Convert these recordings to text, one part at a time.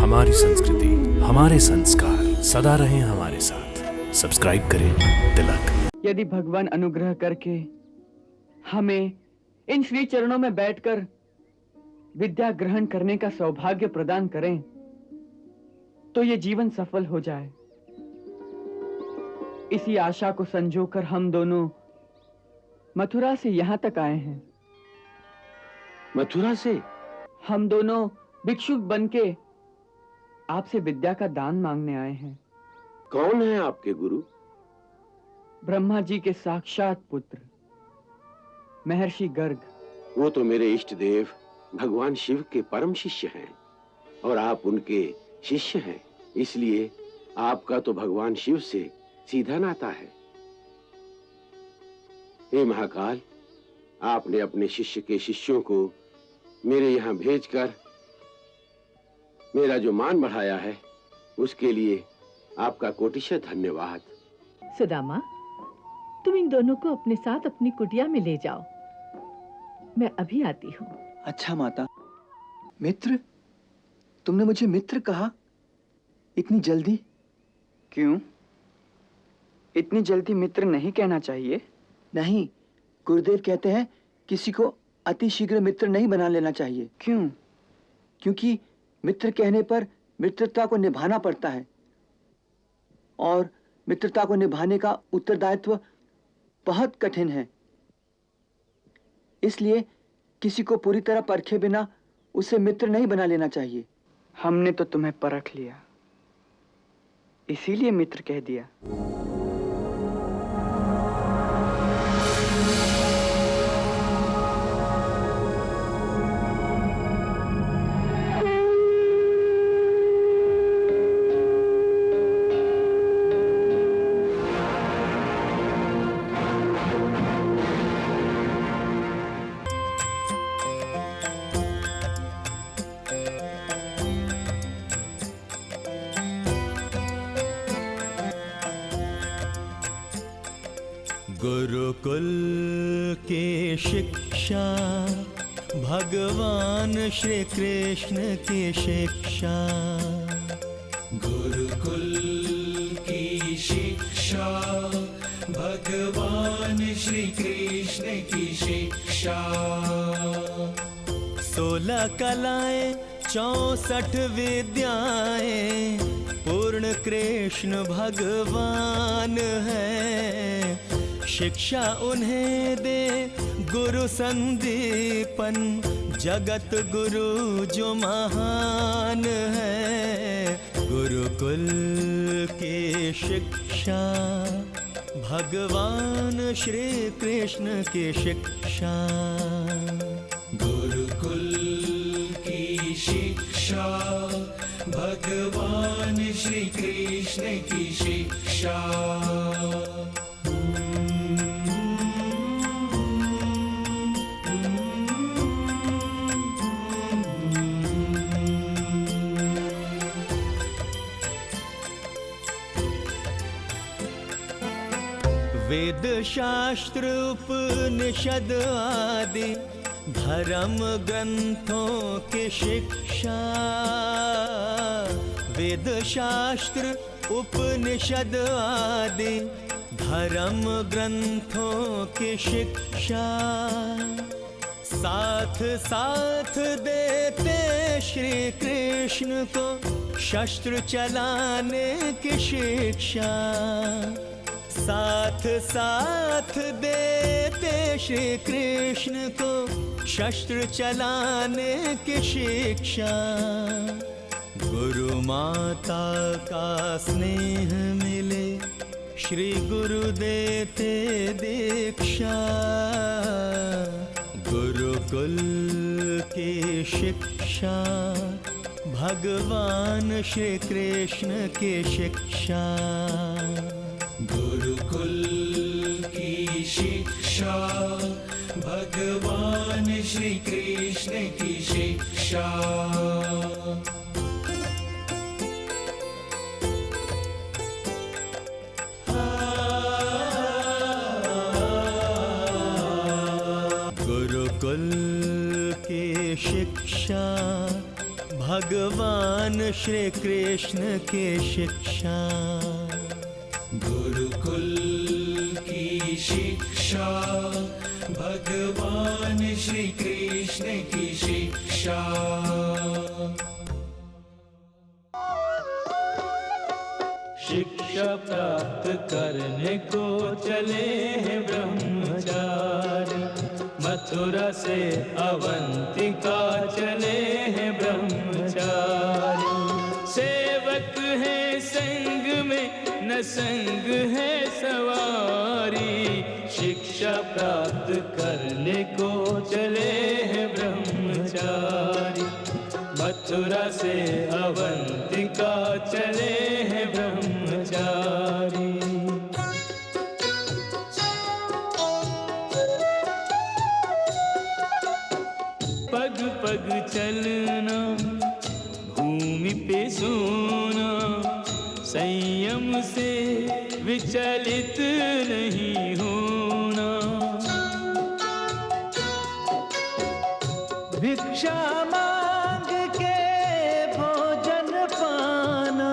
हमारी संस्कृति, हमारे संस्कार सदा रहें हमारे साथ। सब्सक्राइब करें तिलक। यदि भगवान अनुग्रह करके हमें इन श्री चरणों में बैठकर विद्या ग्रहण करने का सौभाग्य प्रदान करें तो ये जीवन सफल हो जाए। इसी आशा को संजोकर हम दोनों मथुरा से यहाँ तक आए हैं। मथुरा से? हम दोनों भिक्षुक बनके आपसे विद्या का दान मांगने आए हैं। कौन है आपके गुरु? ब्रह्मा जी के साक्षात पुत्र महर्षि गर्ग। वो तो मेरे इष्ट देव भगवान शिव के परम शिष्य हैं और आप उनके शिष्य हैं, इसलिए आपका तो भगवान शिव से सीधा नाता है। हे महाकाल, आपने अपने शिष्य के शिष्यों को मेरे यहाँ भेजकर मेरा जो मान बढ़ाया है उसके लिए आपका कोटिशः धन्यवाद। सुदामा, तुम इन दोनों को अपने साथ अपनी कुटिया में ले जाओ, मैं अभी आती हूँ। अच्छा माता। मित्र? तुमने मुझे मित्र कहा? इतनी जल्दी? क्यों? इतनी जल्दी मित्र नहीं कहना चाहिए। नहीं, गुरुदेव कहते हैं किसी को अति शीघ्र मित्र नहीं बना लेना चाहिए। क्यों? क्योंकि मित्र कहने पर मित्रता को निभाना पड़ता है और मित्रता को निभाने का उत्तरदायित्व बहुत कठिन है। इसलिए किसी को पूरी तरह परखे बिना उसे मित्र नहीं बना लेना चाहिए। हमने तो तुम्हें परख लिया, इसीलिए मित्र कह दिया। गुरुकुल की शिक्षा, भगवान श्री कृष्ण की शिक्षा। गुरुकुल की शिक्षा, भगवान श्री कृष्ण की शिक्षा। 16 कलाएं 64 विद्याएं, पूर्ण कृष्ण भगवान है। शिक्षा उन्हें दे गुरु संदीपन, जगत गुरु जो महान है। गुरुकुल की शिक्षा, भगवान श्री कृष्ण की शिक्षा। गुरुकुल की शिक्षा, भगवान श्री कृष्ण की शिक्षा। वेद शास्त्र उपनिषद आदि धर्म ग्रंथों की शिक्षा। वेद शास्त्र उपनिषद आदि धर्म ग्रंथों की शिक्षा। साथ साथ देते श्री कृष्ण को शस्त्र चलाने की शिक्षा। साथ साथ देते श्री कृष्ण को शस्त्र चलाने की शिक्षा। गुरु माता का स्नेह मिले, श्री गुरु देते दीक्षा। गुरुकुल की शिक्षा, भगवान श्री कृष्ण की शिक्षा। गुरुकुल की शिक्षा, भगवान श्री कृष्ण की शिक्षा। गुरुकुल की शिक्षा, भगवान भगवान श्री कृष्ण की शिक्षा। गुरुकुल की शिक्षा, भगवान श्री कृष्ण की शिक्षा। शिक्षा प्राप्त करने को चले हैं ब्रह्मचारी, मथुरा से अवंतिका चले हैं ब्रह्मचारी। सेवक है संग में न संग है सवारी, शिक्षा प्राप्त करने को चले हैं ब्रह्मचारी। मथुरा से अवंतिका चले हैं ब्रह्मचारी। पग पग चलना, भूमि पे सोना, संयम से विचलित नहीं होना। भिक्षा मांग के भोजन पाना,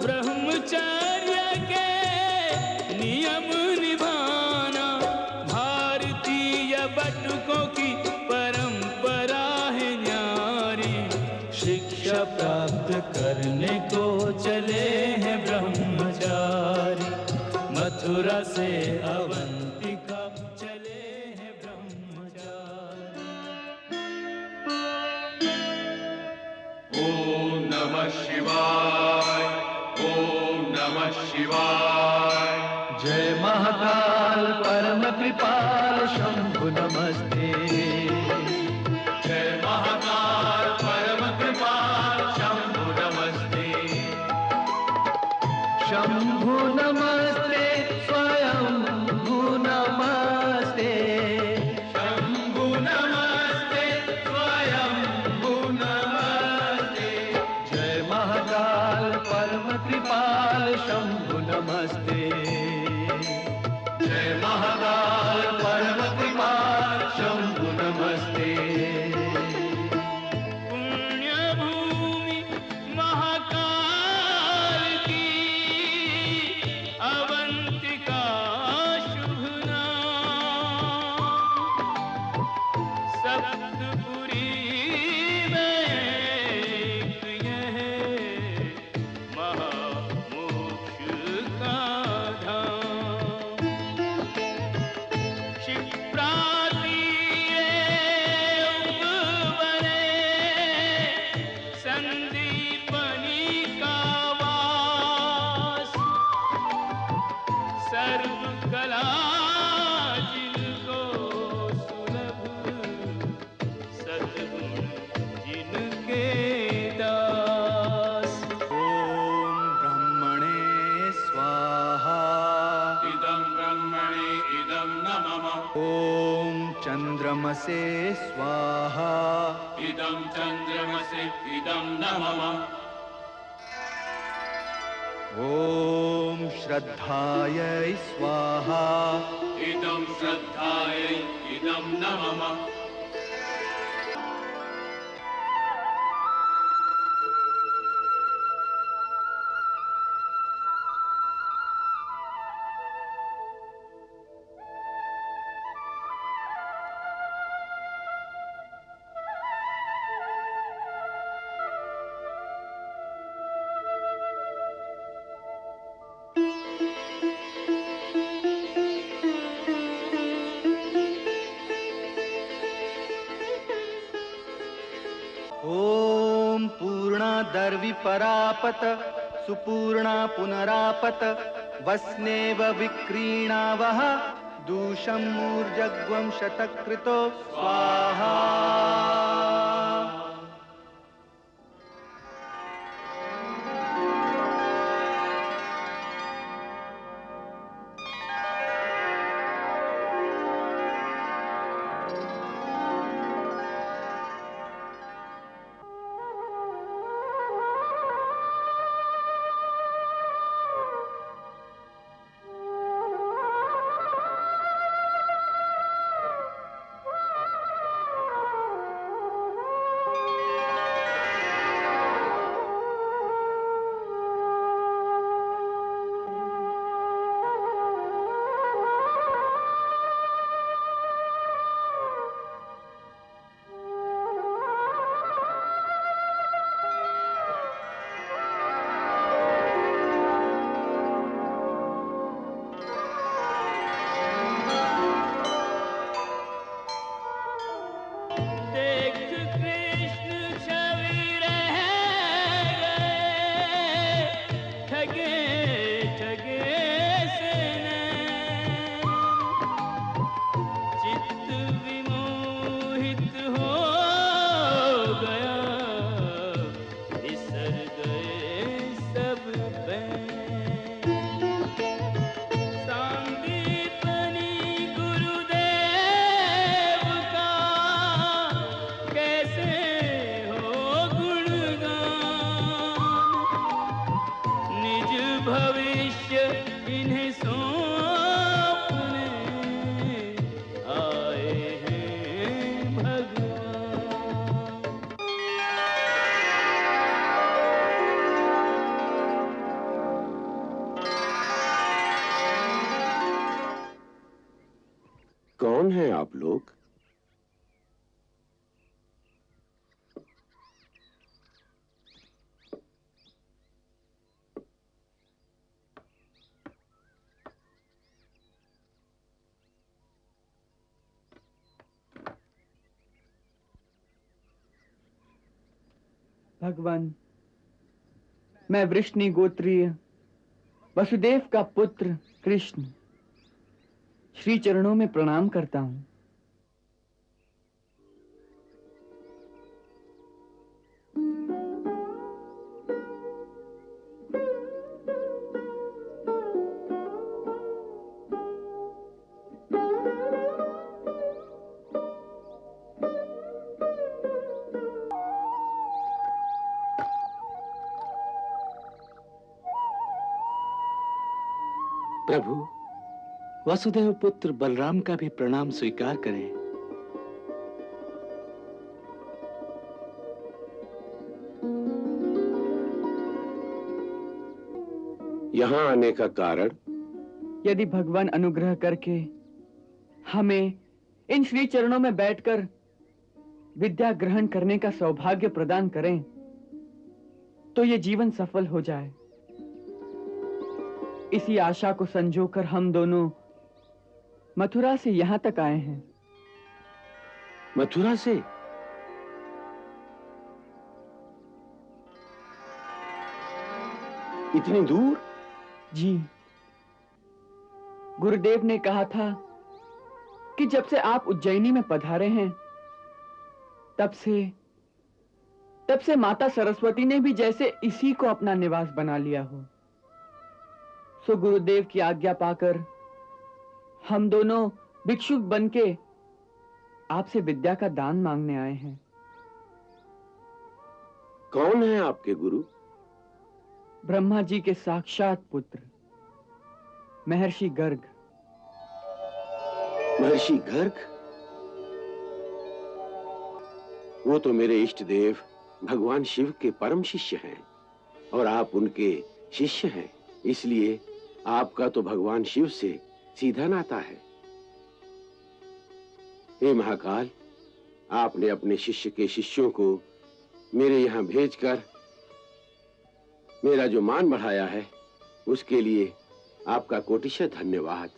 ब्रह्मचर्य के नियम निभाना, भारतीय बटुकों की परंपरा है न्यारी। शिक्षा प्राप्त करने को चले हैं ब्रह्मचारी, मथुरा से अवंतिका चले हैं ब्रह्मचारी। ओम नमः शिवाय, ओम नमः शिवाय। जय महाकाल परम कृपाल शंभु नमस्ते। जय महाकाल परम कृपाल शंभु नमस्ते। शंभु नमस्ते स्वयंभु नमस्ते। शंभु नमस्ते स्वयंभु नमस्ते। जय महाकाल परम कृपाल शंभु नमस्ते। जय महाकाल परम कृपाल शंभु नमस्ते। पुण्य भूमि महाकाल की, अवंतिका शुभ नाम। सप्तपुरी में एक यह महामोक्ष का धाम। क्षिप्राति बने संदीपनी का वास, सर्व कला जिनको सुलभ, सद्गुण जिनके दास। ओम ब्रह्मणे स्वाहा। इदं ब्रह्मणे इदं न मम। ओम चंद्रमसे स्वाहा। इदं चंद्रमसि इदं न मम। ओम श्रद्धायै स्वाहा। इदं श्रद्धायै इदं न मम। ओम पूर्णा दर्वि परापत सुपूर्णा पुनरापत वस्नेव विक्रीणावः दूषं मूर्जग्वं शतकृतो स्वाहा। कौन हैं आप लोग? भगवान, मैं वृष्णि गोत्रीय वसुदेव का पुत्र कृष्ण श्री चरणों में प्रणाम करता हूं। प्रभु, वसुदेव पुत्र बलराम का भी प्रणाम स्वीकार करें। यहाँ आने का कारण? यदि भगवान अनुग्रह करके हमें इन श्री चरणों में बैठकर विद्या ग्रहण करने का सौभाग्य प्रदान करें तो ये जीवन सफल हो जाए, इसी आशा को संजोकर हम दोनों मथुरा से यहां तक आए हैं। मथुरा से? इतनी दूर? जी, गुरुदेव ने कहा था कि जब से आप उज्जैनी में पधारे हैं तब से माता सरस्वती ने भी जैसे इसी को अपना निवास बना लिया हो। सो गुरुदेव की आज्ञा पाकर हम दोनों भिक्षुक बनके आपसे विद्या का दान मांगने आए हैं। कौन है आपके गुरु? ब्रह्मा जी के साक्षात पुत्र महर्षि गर्ग। महर्षि गर्ग? वो तो मेरे इष्ट देव भगवान शिव के परम शिष्य हैं और आप उनके शिष्य हैं, इसलिए आपका तो भगवान शिव से सीधा नाता है। हे महाकाल, आपने अपने शिष्य के शिष्यों को मेरे यहां भेजकर मेरा जो मान बढ़ाया है उसके लिए आपका कोटिशः धन्यवाद।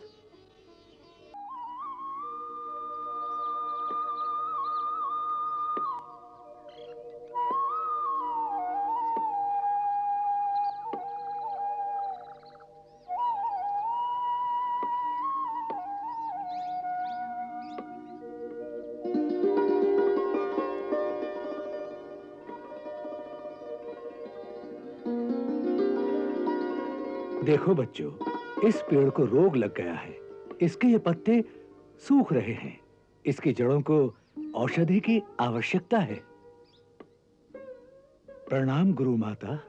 देखो बच्चों, इस पेड़ को रोग लग गया है, इसके ये पत्ते सूख रहे हैं, इसकी जड़ों को औषधि की आवश्यकता है। प्रणाम गुरु माता।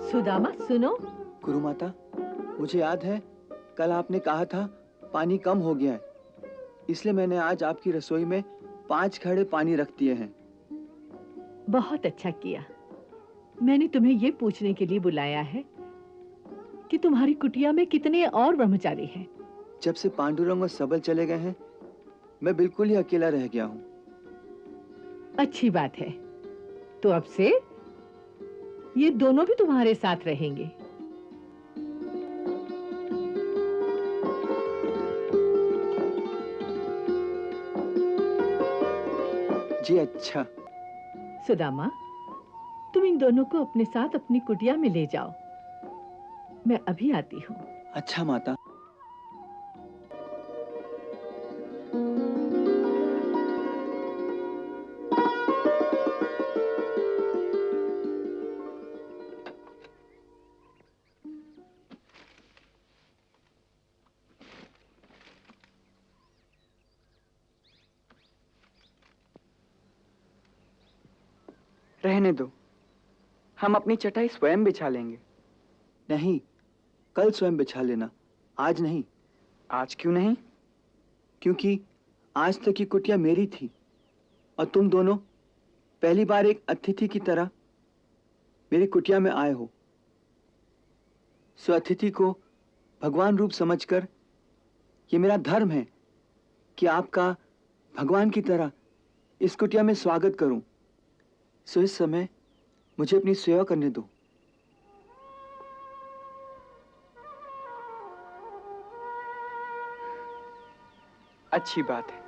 सुदामा सुनो। गुरु माता, मुझे याद है कल आपने कहा था पानी कम हो गया है, इसलिए मैंने आज आपकी रसोई में 5 घड़े पानी रख दिए हैं। बहुत अच्छा किया। मैंने तुम्हें ये पूछने के लिए बुलाया है कि तुम्हारी कुटिया में कितने और ब्रह्मचारी हैं। जब से पांडुरंग और सबल चले गए हैं मैं बिल्कुल ही अकेला रह गया हूँ। अच्छी बात है, तो अब से ये दोनों भी तुम्हारे साथ रहेंगे। जी अच्छा। सुदामा, तुम इन दोनों को अपने साथ अपनी कुटिया में ले जाओ, मैं अभी आती हूँ। अच्छा माता। रहने दो, हम अपनी चटाई स्वयं बिछा लेंगे। नहीं, कल स्वयं बिछा लेना, आज नहीं। आज क्यों नहीं? क्योंकि आज तक की कुटिया मेरी थी और तुम दोनों पहली बार एक अतिथि की तरह मेरी कुटिया में आए हो। सो अतिथि को भगवान रूप समझकर ये मेरा धर्म है कि आपका भगवान की तरह इस कुटिया में स्वागत करूं। सो इस समय मुझे अपनी सेवा करने दो। अच्छी बात है।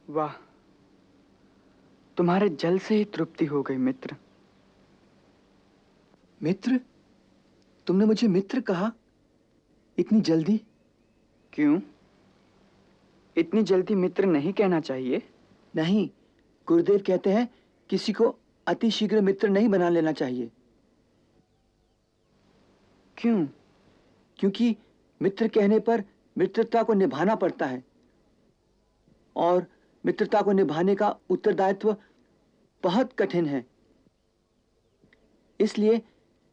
वाह, तुम्हारे जल से ही तृप्ति हो गई मित्र। मित्र? तुमने मुझे मित्र कहा? इतनी जल्दी? क्यों? इतनी जल्दी मित्र नहीं कहना चाहिए। नहीं, गुरुदेव कहते हैं किसी को अति शीघ्र मित्र नहीं बना लेना चाहिए। क्यों? क्योंकि मित्र कहने पर मित्रता को निभाना पड़ता है और मित्रता को निभाने का उत्तरदायित्व बहुत कठिन है। इसलिए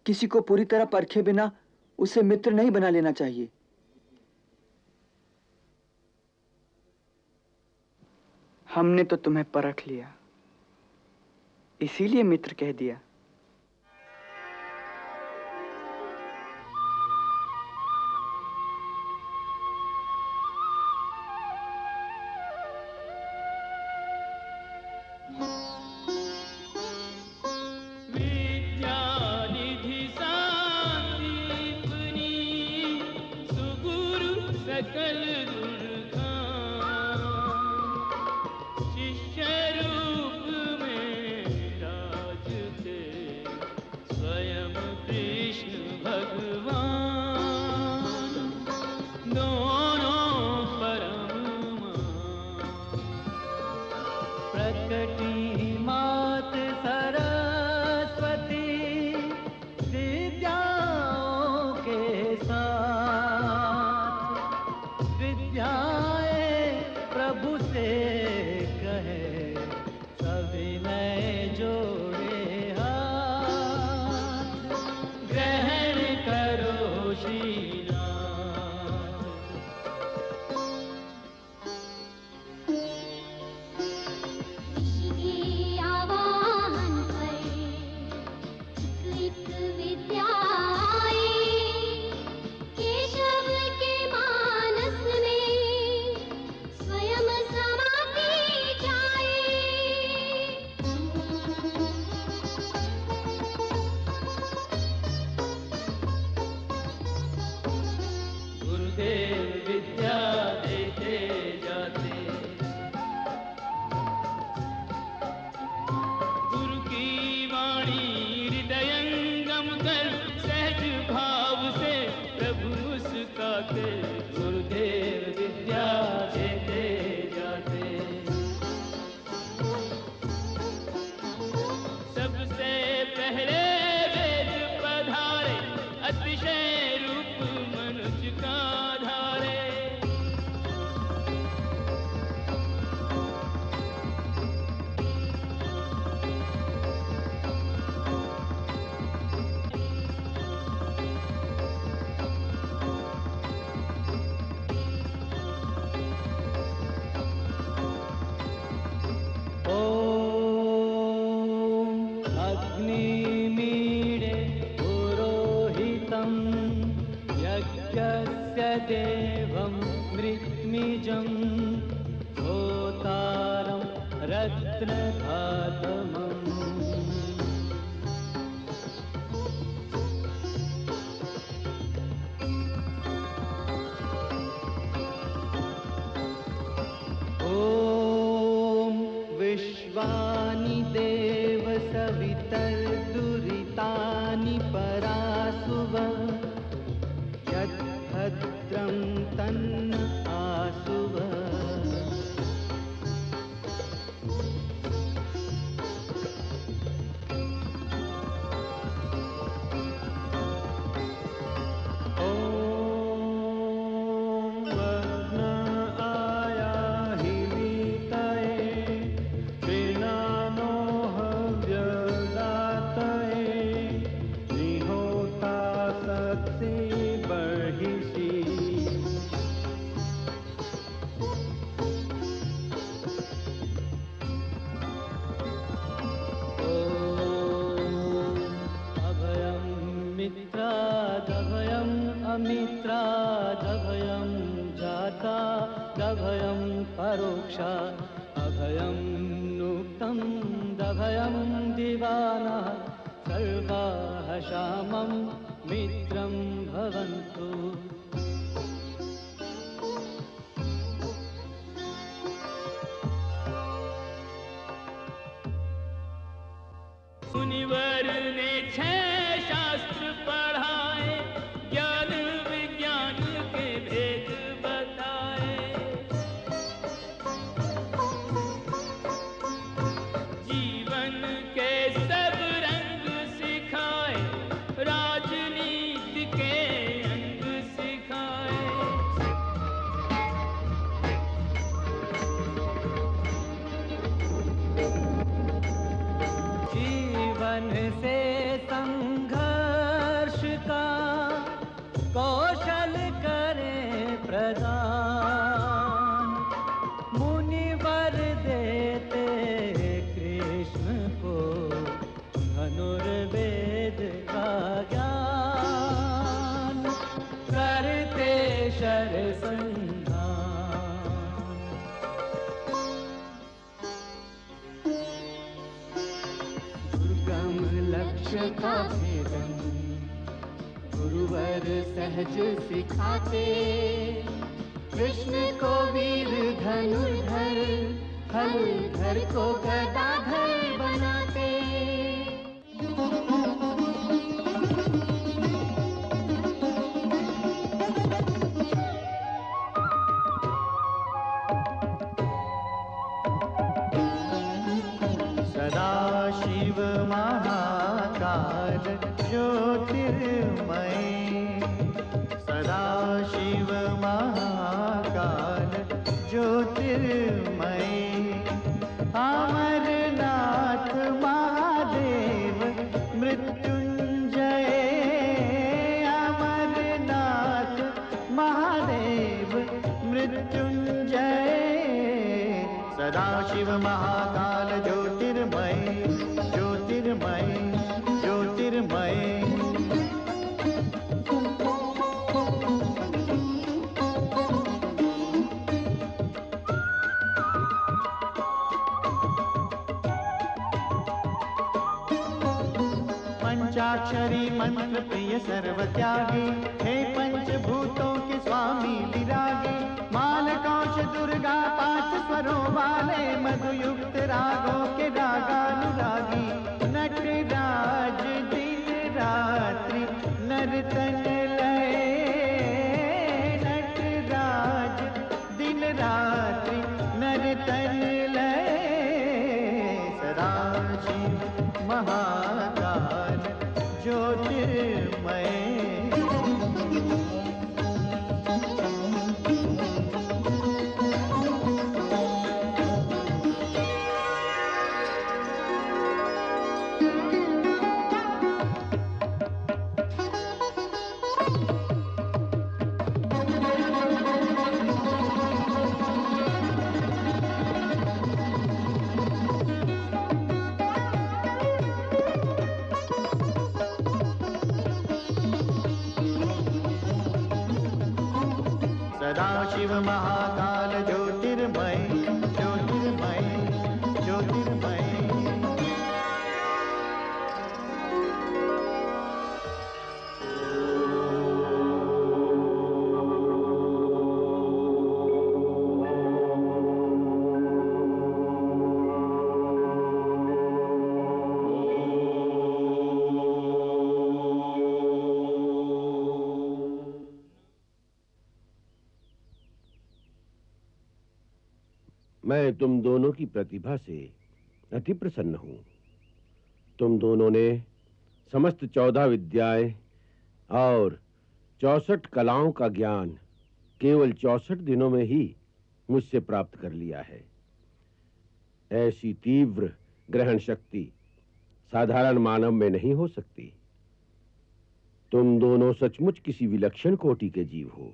किसी को पूरी तरह परखे बिना उसे मित्र नहीं बना लेना चाहिए। हमने तो तुम्हें परख लिया, इसीलिए मित्र कह दिया। विद्यानिधि सांदीपनी सुगुरु सकल दुर्गान शिष्य रूप में राजते स्वयं कृष्ण भगवान दोनों परम प्रकटी मात सरस्वती विद्याओं के साथ विद्याएं प्रभु से कहे सभी नए जोड़े हाथ ग्रहण करो श्रीनाथ। के आवाहन पर एक विद्या आई, केशव के मानस में स्वयं समाती जाए। गुरुदेव विद्या देते जाते गुरु की वाणी हृदयंगम कर सहज भाव से प्रभु मुस्काते गुरुदेव विद्या देते जाते। सबसे पहले वेद पधारे अतिशय रूप मनुज का धारे। ॐ अग्निमीडे पुरोहितं यज्ञस्य देवं मृत्मिजं होतारं रत्नघातमम् ॐ विश्वानि देव सवितर्दुरितानि परासुव यद्भद्रं तन्न आसुव मित्रादभयं जातादभयं परोक्षा अभयं नुक्तं दभयं दिवाना सर्वाः श्यामं मित्रं भवन्तु मुनिवर ने 6 शास्त्र पढ़ाए ज्ञान विज्ञान के भेद बताए जीवन के सब रंग सिखाए राजनीति के अंग सिखाए जीवन से संघर्ष का कौशल करें प्रदान मुनिवर देते कृष्ण को धनुर्वेद का ज्ञान करते शरसंधान दुर्गम लक्ष्य का भेदन गुरुवर सहज सिखाते कृष्ण को वीर धनुर्धर हलधर को गदाधर बनाते सदाशिव महाकाल ज्योतिर्मय सदाशिव महाकाल ज्योतिर्मय अमरनाथ महादेव मृत्युंजय अमरनाथ महादेव मृत्युंजय सदाशिव महाकाल ज्योतिर्मय ज्योतिर्मय ज्योतिर्मय पंचाक्षरी मंत्र प्रिय सर्वत्यागी हे पंचभूतों के स्वामी विरागी मालकांश दुर्गा 5 स्वरों वाले मधुयुक्त रागों के रागानुरागी नटराज दिन रात्रि नर्तन लय नटराज दिन रात्रि नर्तन लय सदाशिव महाकाल ज्योतिर्मय सदाशिव महाकाल ज्योतिर्मय ज्योतिर्मय ज्योतिर्मय मैं तुम दोनों की प्रतिभा से अति प्रसन्न हूं। तुम दोनों ने समस्त 14 विद्याएं और 64 कलाओं का ज्ञान केवल 64 दिनों में ही मुझसे प्राप्त कर लिया है। ऐसी तीव्र ग्रहण शक्ति साधारण मानव में नहीं हो सकती। तुम दोनों सचमुच किसी विलक्षण कोटि के जीव हो।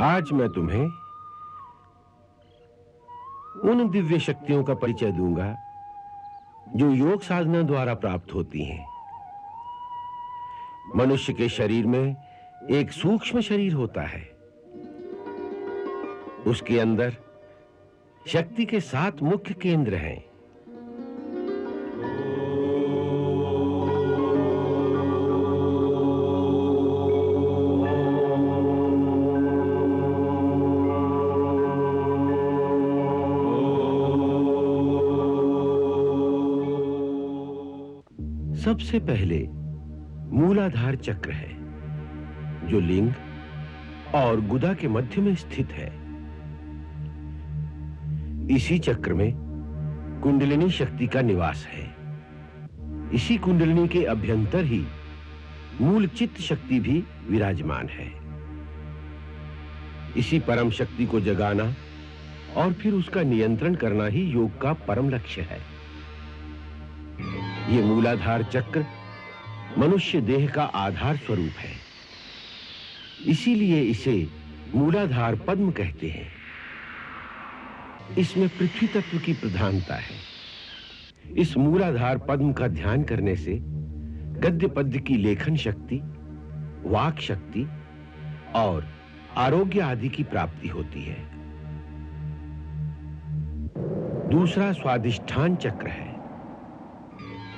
आज मैं तुम्हें उन दिव्य शक्तियों का परिचय दूंगा जो योग साधना द्वारा प्राप्त होती हैं। मनुष्य के शरीर में एक सूक्ष्म शरीर होता है। उसके अंदर शक्ति के 7 मुख्य केंद्र हैं। सबसे पहले मूलाधार चक्र है जो लिंग और गुदा के मध्य में स्थित है। इसी चक्र में कुंडलिनी शक्ति का निवास है। इसी कुंडलिनी के अभ्यंतर ही मूल चित्त शक्ति भी विराजमान है। इसी परम शक्ति को जगाना और फिर उसका नियंत्रण करना ही योग का परम लक्ष्य है। ये मूलाधार चक्र मनुष्य देह का आधार स्वरूप है। इसीलिए इसे मूलाधार पद्म कहते हैं। इसमें पृथ्वी तत्व की प्रधानता है। इस मूलाधार पद्म का ध्यान करने से गद्य पद्य की लेखन शक्ति, वाक शक्ति और आरोग्य आदि की प्राप्ति होती है। दूसरा स्वादिष्ठान चक्र है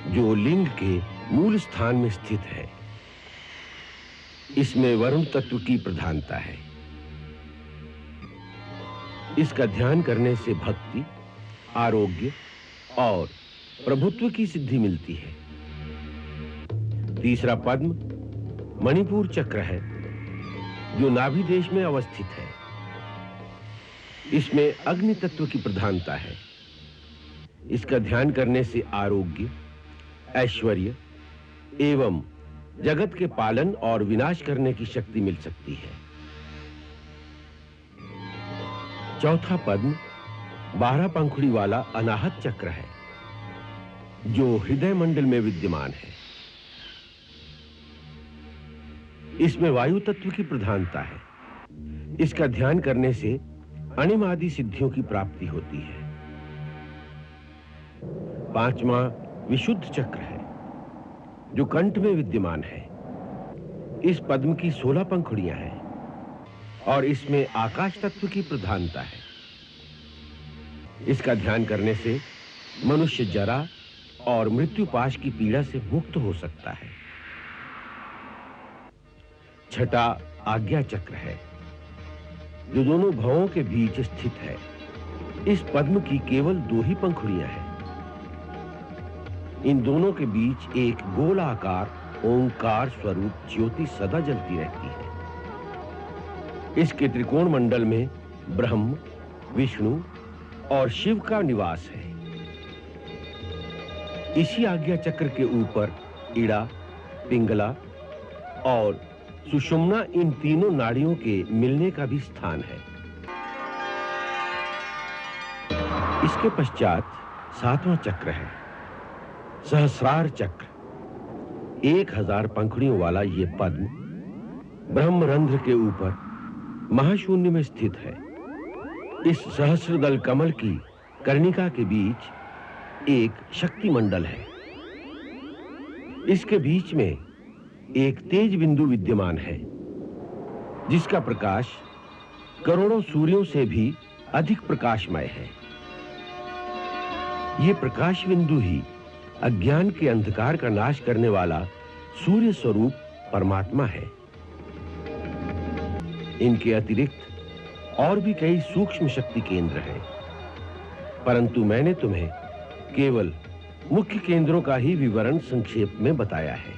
जो लिंग के मूल स्थान में स्थित है। इसमें वरुण तत्व की प्रधानता है। इसका ध्यान करने से भक्ति, आरोग्य और प्रभुत्व की सिद्धि मिलती है। तीसरा पद्म मणिपुर चक्र है जो नाभि देश में अवस्थित है। इसमें अग्नि तत्व की प्रधानता है। इसका ध्यान करने से आरोग्य, ऐश्वर्य एवं जगत के पालन और विनाश करने की शक्ति मिल सकती है। चौथा पद्म 12 पंखुड़ी वाला अनाहत चक्र है जो हृदय मंडल में विद्यमान है। इसमें वायु तत्व की प्रधानता है। इसका ध्यान करने से अणिम आदि सिद्धियों की प्राप्ति होती है। पांचवा विशुद्ध चक्र है जो कंठ में विद्यमान है। इस पद्म की 16 पंखुड़ियां हैं और इसमें आकाश तत्व की प्रधानता है। इसका ध्यान करने से मनुष्य जरा और मृत्युपाश की पीड़ा से मुक्त हो सकता है। छठा आज्ञा चक्र है जो दोनों भवों के बीच स्थित है। इस पद्म की केवल 2 ही पंखुड़ियां हैं। इन दोनों के बीच एक गोलाकार ओंकार स्वरूप ज्योति सदा जलती रहती है। इसके त्रिकोण मंडल में ब्रह्म, विष्णु और शिव का निवास है। इसी आज्ञा चक्र के ऊपर इड़ा, पिंगला और सुषुम्ना इन तीनों नाड़ियों के मिलने का भी स्थान है। इसके पश्चात 7वां चक्र है सहस्रार चक्र। 1000 पंखुड़ियों वाला ये पद्म ब्रह्मरंध्र के ऊपर महाशून्य में स्थित है। इस सहस्रदल कमल की कर्णिका के बीच एक शक्ति मंडल है। इसके बीच में एक तेज बिंदु विद्यमान है जिसका प्रकाश करोड़ों सूर्यों से भी अधिक प्रकाशमय है। यह प्रकाश बिंदु ही अज्ञान के अंधकार का नाश करने वाला सूर्य स्वरूप परमात्मा है। इनके अतिरिक्त और भी कई सूक्ष्म शक्ति केंद्र हैं, परंतु मैंने तुम्हें केवल मुख्य केंद्रों का ही विवरण संक्षेप में बताया है।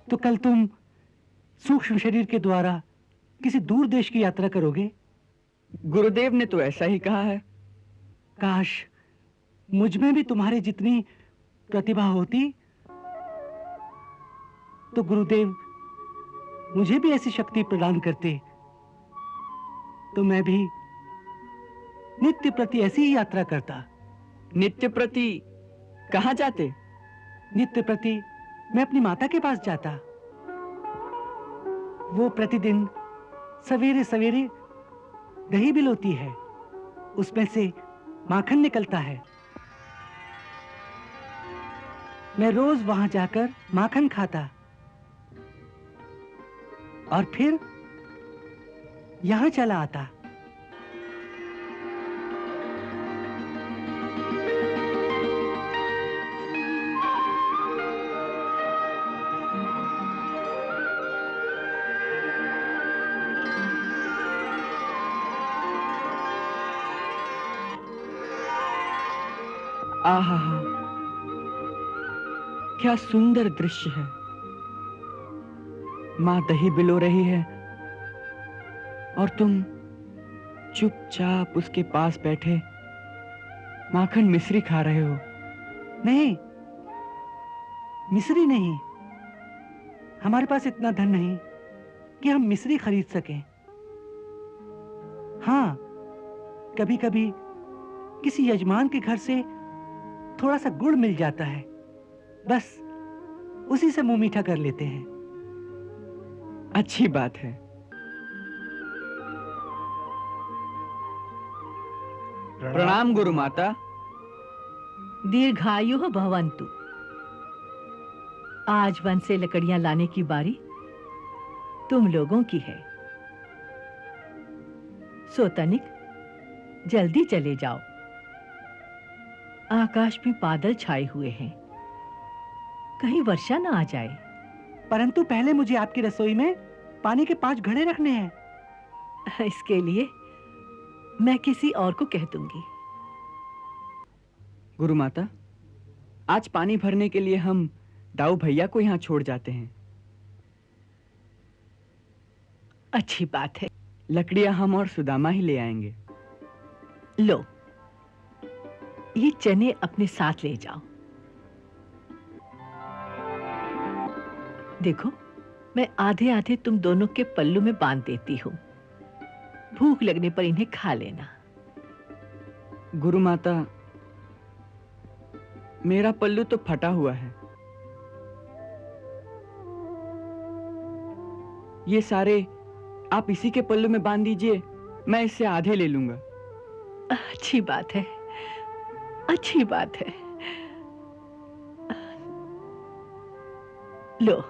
तो कल तुम सूक्ष्म शरीर के द्वारा किसी दूर देश की यात्रा करोगे? गुरुदेव ने तो ऐसा ही कहा है। काश मुझ में भी तुम्हारे जितनी प्रतिभा होती तो गुरुदेव मुझे भी ऐसी शक्ति प्रदान करते, तो मैं भी नित्य प्रति ऐसी ही यात्रा करता। नित्य प्रति कहाँ जाते? नित्य प्रति मैं अपनी माता के पास जाता। वो प्रतिदिन सवेरे सवेरे दही बिलोती है, उसमें से माखन निकलता है। मैं रोज वहां जाकर माखन खाता और फिर यहां चला आता। आहा, क्या सुंदर दृश्य है। माँ दही बिलो रही है और तुम चुपचाप उसके पास बैठे माखन मिश्री खा रहे हो। नहीं, मिश्री नहीं। हमारे पास इतना धन नहीं कि हम मिश्री खरीद सकें। हाँ, कभी-कभी किसी यजमान के घर से थोड़ा सा गुड़ मिल जाता है, बस उसी से मुंह मीठा कर लेते हैं। अच्छी बात है। प्रणाम गुरु माता। दीर्घायु भवन्तु। आज वन से लकड़ियां लाने की बारी तुम लोगों की है। सोतनिक, जल्दी चले जाओ। आकाश में बादल छाए हुए हैं, कहीं वर्षा ना आ जाए। परंतु पहले मुझे आपकी रसोई में पानी के 5 घड़े रखने हैं। इसके लिए मैं किसी और को कह दूंगी। गुरु माता, आज पानी भरने के लिए हम दाऊ भैया को यहाँ छोड़ जाते हैं। अच्छी बात है। लकड़ियां हम और सुदामा ही ले आएंगे। लो, ये चने अपने साथ ले जाओ। देखो, मैं आधे आधे तुम दोनों के पल्लू में बांध देती हूँ। भूख लगने पर इन्हें खा लेना। गुरु माता, मेरा पल्लू तो फटा हुआ है। ये सारे आप इसी के पल्लू में बांध दीजिए, मैं इससे आधे ले लूंगा। अच्छी बात है, अच्छी बात है। लो,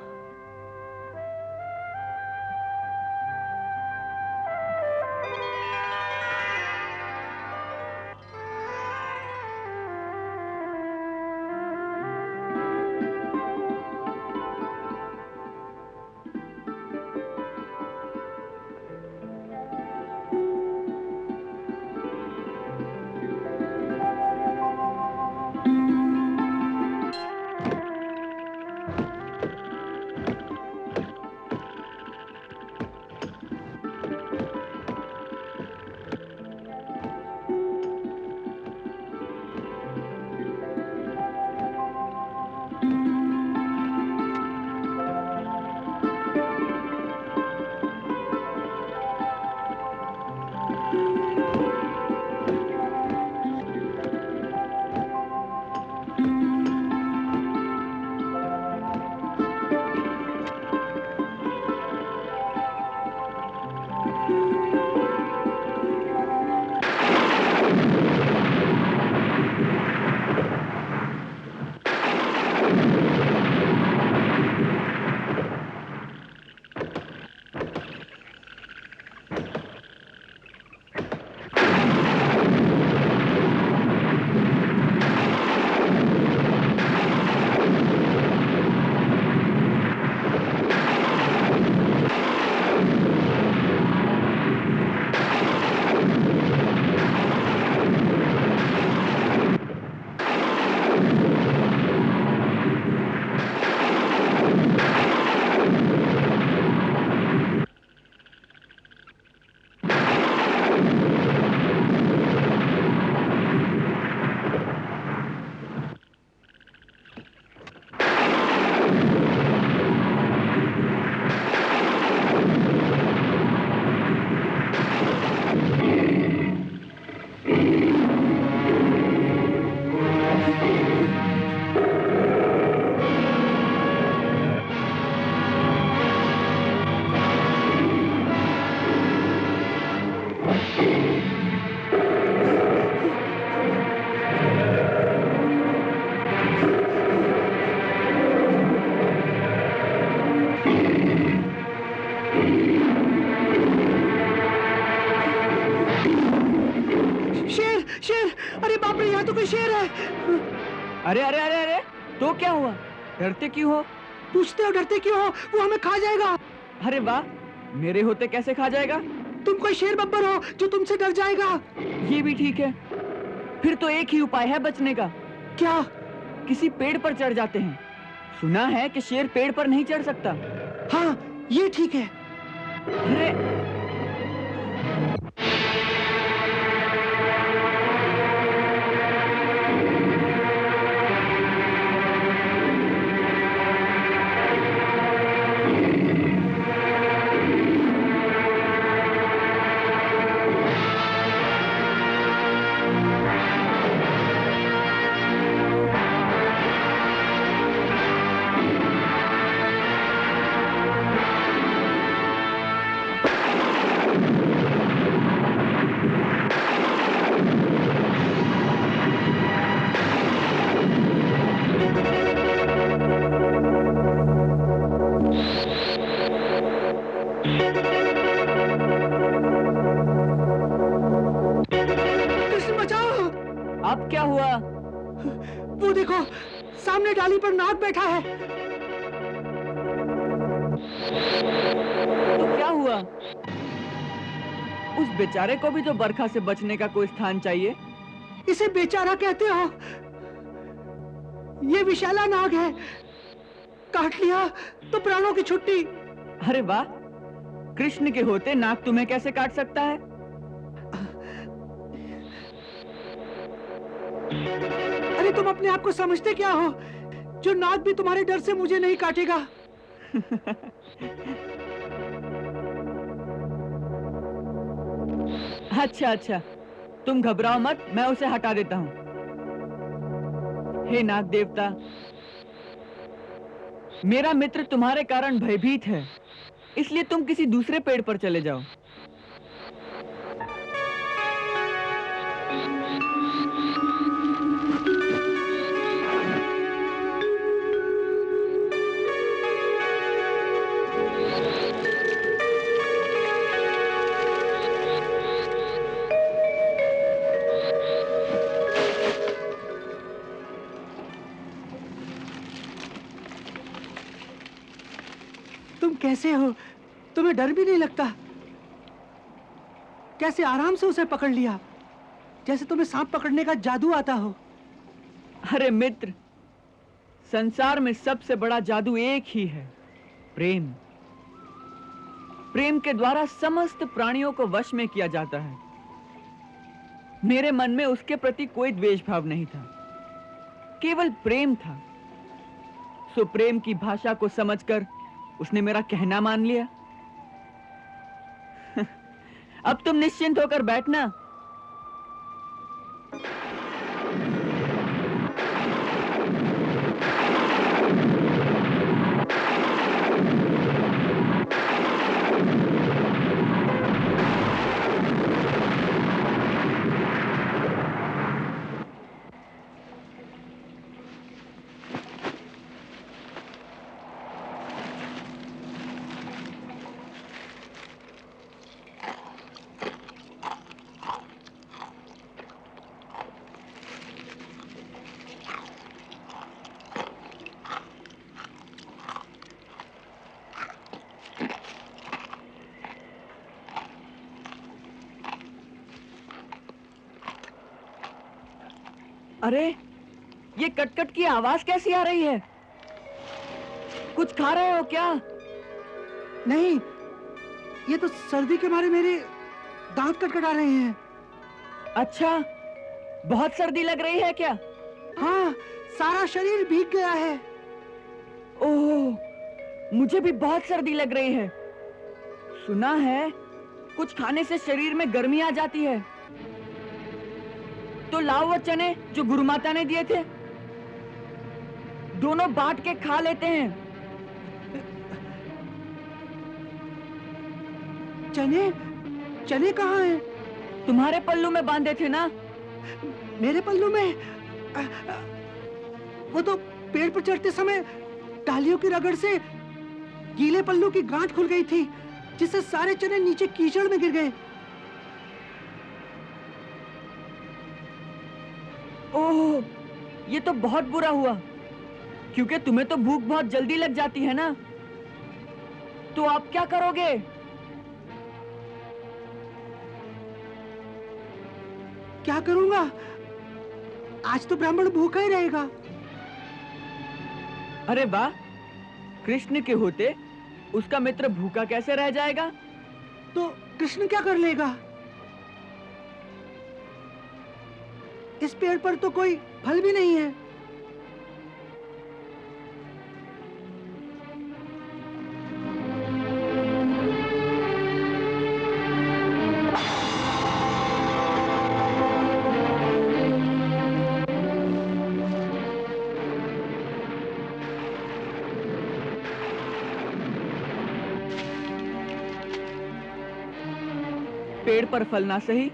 तो कोई शेर है। अरे अरे अरे अरे, तो क्या हुआ? डरते क्यों हो? पूछते हो डरते क्यों हो? वो हमें खा जाएगा। अरे वाह, मेरे होते कैसे खा जाएगा? तुम कोई शेर बब्बर हो जो तुमसे डर जाएगा। ये भी ठीक है। फिर तो एक ही उपाय है बचने का। क्या? किसी पेड़ पर चढ़ जाते हैं। सुना है कि शेर पेड़ पर नहीं चढ़ सकता। हाँ, ये ठीक है। अरे कृष्ण बचाओ। अब क्या हुआ? वो देखो, सामने डाली पर नाग बैठा है। तो क्या हुआ? उस बेचारे को भी तो बरखा से बचने का कोई स्थान चाहिए। इसे बेचारा कहते हो? ये विशाला नाग है। काट लिया तो प्राणों की छुट्टी। अरे वाह, कृष्ण के होते नाग तुम्हें कैसे काट सकता है? अरे तुम अपने आप को समझते क्या हो? जो नाग भी तुम्हारे डर से मुझे नहीं काटेगा। अच्छा अच्छा, तुम घबराओ मत, मैं उसे हटा देता हूँ। हे नाग देवता, मेरा मित्र तुम्हारे कारण भयभीत है, इसलिए तुम किसी दूसरे पेड़ पर चले जाओ। तुम कैसे हो? तुम्हें डर भी नहीं लगता? कैसे आराम से उसे पकड़ लिया, जैसे तुम्हें सांप पकड़ने का जादू आता हो। अरे मित्र, संसार में सबसे बड़ा जादू एक ही है, प्रेम। प्रेम के द्वारा समस्त प्राणियों को वश में किया जाता है। मेरे मन में उसके प्रति कोई द्वेष भाव नहीं था, केवल प्रेम था। सो प्रेम की भाषा को समझकर उसने मेरा कहना मान लिया। अब तुम निश्चिंत होकर बैठना। अरे, ये कटकट की आवाज कैसी आ रही है? कुछ खा रहे हो क्या? नहीं, ये तो सर्दी के मारे मेरे दांत कटकटा रहे हैं। अच्छा, बहुत सर्दी लग रही है क्या? हाँ, सारा शरीर भीग गया है। ओह, मुझे भी बहुत सर्दी लग रही है। सुना है कुछ खाने से शरीर में गर्मी आ जाती है। तो लाओ वो चने जो गुरु माता ने दिए थे, दोनों बांट के खा लेते हैं। चने? चने कहाँ हैं? तुम्हारे पल्लू में बांधे थे ना? मेरे पल्लू में? वो तो पेड़ पर चढ़ते समय डालियों की रगड़ से गीले पल्लू की गांठ खुल गई थी, जिससे सारे चने नीचे कीचड़ में गिर गए। ओ, ये तो बहुत बुरा हुआ, क्योंकि तुम्हें तो भूख बहुत जल्दी लग जाती है ना। तो आप क्या करोगे? क्या करूंगा? आज तो ब्राह्मण भूखा ही रहेगा। अरे वाह, कृष्ण के होते उसका मित्र भूखा कैसे रह जाएगा? तो कृष्ण क्या कर लेगा? इस पेड़ पर तो कोई फल भी नहीं है। पेड़ पर फल ना सही,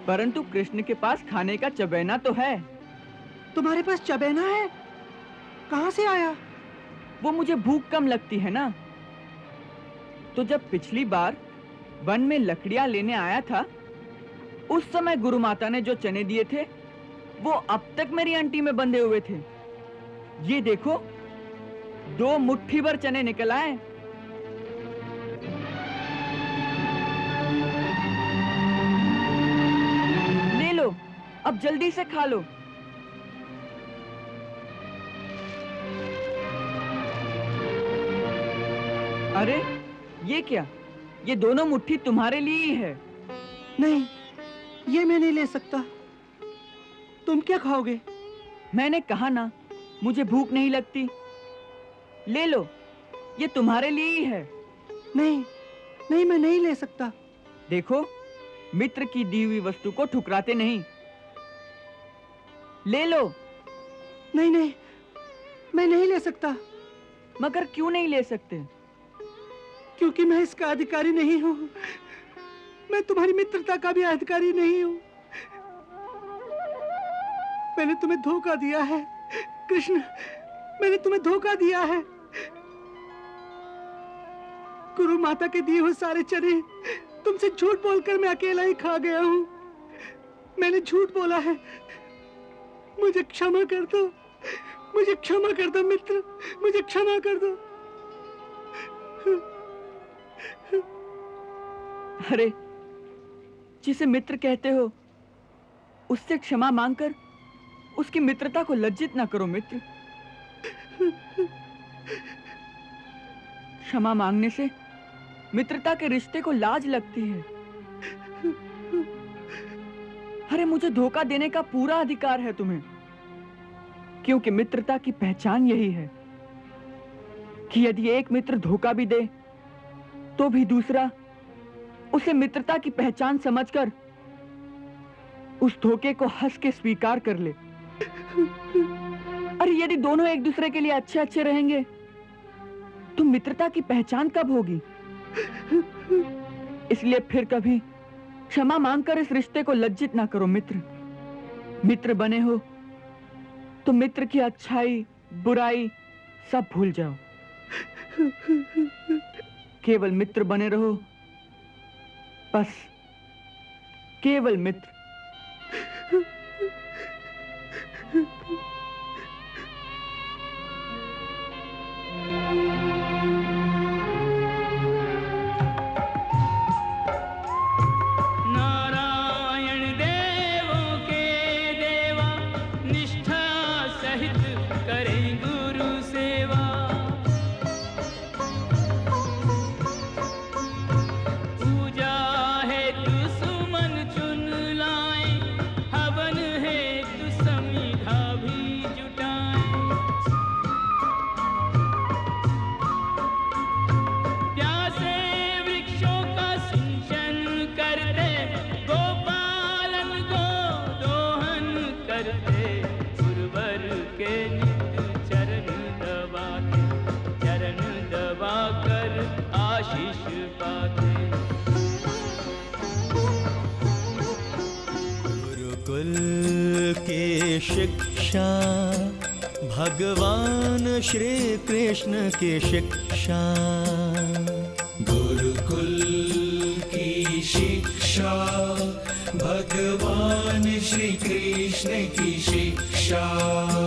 परंतु कृष्ण के पास खाने का चबैना तो है। तुम्हारे पास चबैना है? कहां से आया? वो मुझे भूख कम लगती है ना। तो जब पिछली बार वन में लकड़ियां लेने आया था, उस समय गुरु माता ने जो चने दिए थे, वो अब तक मेरी अंटी में बंधे हुए थे। ये देखो, 2 मुट्ठी भर चने निकल आए। ले लो, अब जल्दी से खा लो। अरे ये क्या? ये दोनों मुट्ठी तुम्हारे लिए ही है। नहीं, ये मैं नहीं ले सकता। तुम क्या खाओगे? मैंने कहा ना, मुझे भूख नहीं लगती। ले लो, ये तुम्हारे लिए ही है। नहीं, नहीं, मैं नहीं ले सकता। देखो, मित्र की दी हुई वस्तु को ठुकराते नहीं। ले लो। नहीं, नहीं, मैं नहीं ले सकता। मगर क्यों नहीं ले सकते? क्योंकि मैं इसका अधिकारी नहीं हूँ। मैं तुम्हारी मित्रता का भी अधिकारी नहीं हूँ। मैंने तुम्हें धोखा दिया है कृष्ण, मैंने तुम्हें धोखा दिया है। गुरु माता के दिए हुए सारे चने तुमसे झूठ बोलकर मैं अकेला ही खा गया हूँ। मैंने झूठ बोला है। मुझे क्षमा कर दो, मुझे क्षमा कर दो मित्र, मुझे क्षमा कर दो। अरे, जिसे मित्र कहते हो, उससे क्षमा मांगकर उसकी मित्रता को लज्जित ना करो मित्र। क्षमा मांगने से मित्रता के रिश्ते को लाज लगती है। अरे, मुझे धोखा देने का पूरा अधिकार है तुम्हें, क्योंकि मित्रता की पहचान यही है कि यदि एक मित्र धोखा भी दे, तो भी दूसरा उसे मित्रता की पहचान समझकर उस धोखे को हंस के स्वीकार कर ले। अरे, यदि दोनों एक दूसरे के लिए अच्छे अच्छे रहेंगे, तो मित्रता की पहचान कब होगी? इसलिए फिर कभी क्षमा मांगकर इस रिश्ते को लज्जित ना करो मित्र। मित्र बने हो तो मित्र की अच्छाई बुराई सब भूल जाओ। केवल मित्र बने रहो, बस केवल मित्र। नारायण देवों के देवा, निष्ठा सहित करें गुरु सेवा। पूजा हेतु सुमन चुन लाएं, हवन हेतु समीधा भी जुटाएं। प्यासे वृक्षों का सिंचन करते, गोपालन को दोहन करते, गुरुवर के नित्य चरण दबा कर आशीष पाते। गुरुकुल की शिक्षा, भगवान श्री कृष्ण की शिक्षा। गुरुकुल की शिक्षा, भगवान श्री कृष्ण की शिक्षा। शिक्षा